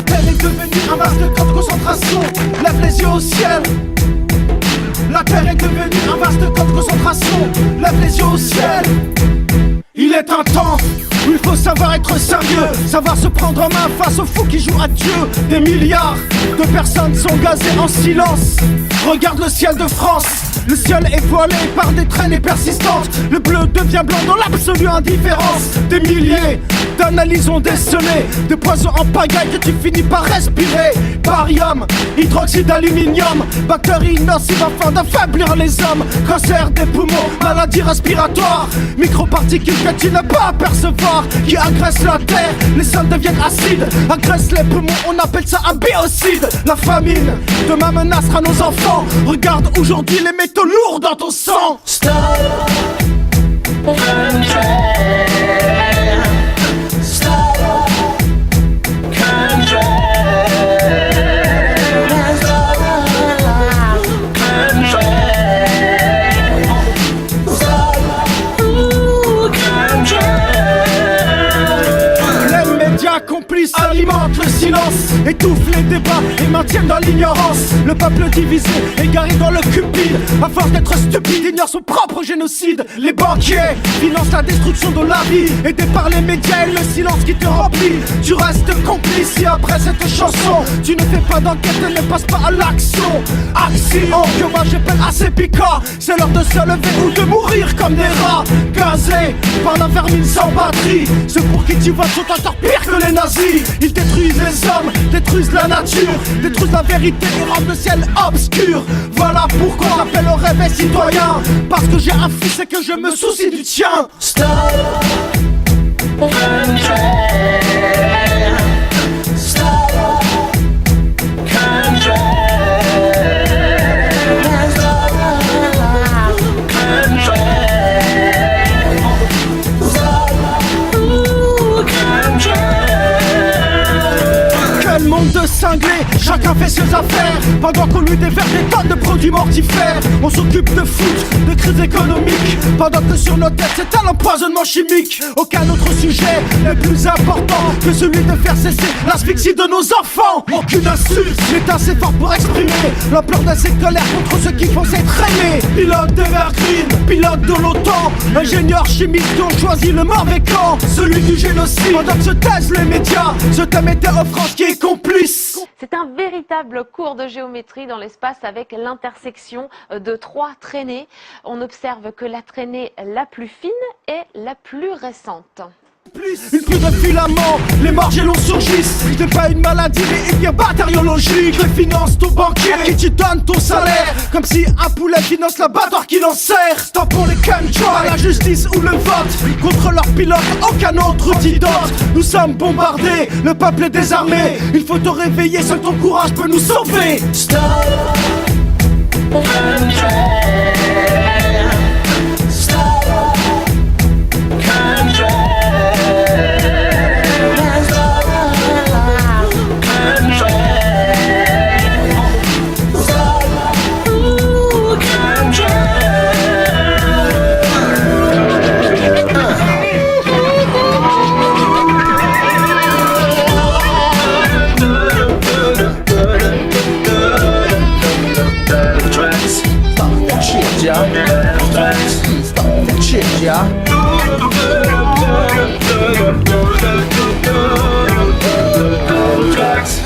terre est devenue un vaste camp de concentration. Lève les yeux au ciel. La terre est devenue un vaste camp de concentration. Lève les yeux au ciel. Il est un temps où il faut savoir être sérieux, savoir se prendre en main face aux fous qui jouent à Dieu. Des milliards de personnes sont gazées en silence. Regarde le ciel de France. Le ciel est voilé par des traînées persistantes. Le bleu devient blanc dans l'absolue indifférence. Des milliers d'analyses ont décelé des poisons en pagaille que tu finis par respirer. Barium, hydroxyde d'aluminium, bactéries nocives afin d'affaiblir les hommes. Cancer des poumons, maladies respiratoires, microparticules que tu ne peux pas apercevoir, qui agressent la terre, les sols deviennent acides, agressent les poumons, on appelle ça un biocide. La famine demain menacera nos enfants. Regarde aujourd'hui les métaux lourds dans ton sang. Stop, control. Stop, control. Complices alimentent le silence, étouffent les débats et maintiennent dans l'ignorance. Le peuple divisé, égaré dans le cupide, à force d'être stupide, ignore son propre génocide. Les banquiers financent la destruction de la vie, aidés par les médias et le silence qui te remplit. Tu restes complice et après cette chanson, tu ne fais pas d'enquête et ne passes pas à l'action. Action que moi j'appelle assez piquant. C'est l'heure de se lever ou de mourir comme des rats, gazés par la vermine sans batterie. Ceux pour qui tu votes sont encore pires que les nazis. Ils détruisent les hommes, détruisent la nature, détruisent la vérité et rendent le ciel obscur. Voilà pourquoi j'appelle au réveil citoyen, parce que j'ai un fils et que je me soucie du tien. Stop, control. Stop, control. Quel monde de cinglés, chacun fait ses affaires, pendant qu'on lui déverse des tonnes de produits mortifères. On s'occupe de foot, de crise économique, pendant que sur nos têtes c'est un empoisonnement chimique. Aucun autre sujet n'est plus important que celui de faire cesser l'asphyxie de nos enfants. Aucune insulte n'est assez fort pour exprimer l'ampleur de cette colère contre ceux qui font traîner. Pilote d'Evergreen, pilote de l'OTAN, ingénieurs chimistes qui ont choisi le mauvais camp, celui du génocide. Pendant que se taisent les médias, ce thème était offrant qui est complice. C'est un véritable cours de géométrie dans l'espace avec l'intersection de 3 traînées. On observe que la traînée la plus fine est la plus récente. Une pluie de filaments, les margellons surgissent. C'est pas une maladie mais une guerre bactériologique. Je finance ton banquier qui te donne ton salaire, comme si un poulet finance l'abattoir qui l'en sert. Stop pour les chemtrails, la justice ou le vote. Contre leurs pilotes, aucun autre antidote. Nous sommes bombardés, le peuple est désarmé. Il faut te réveiller, seul ton courage peut nous sauver. Stop, control. Stop, control. Stop that shit, yeah. Tracks.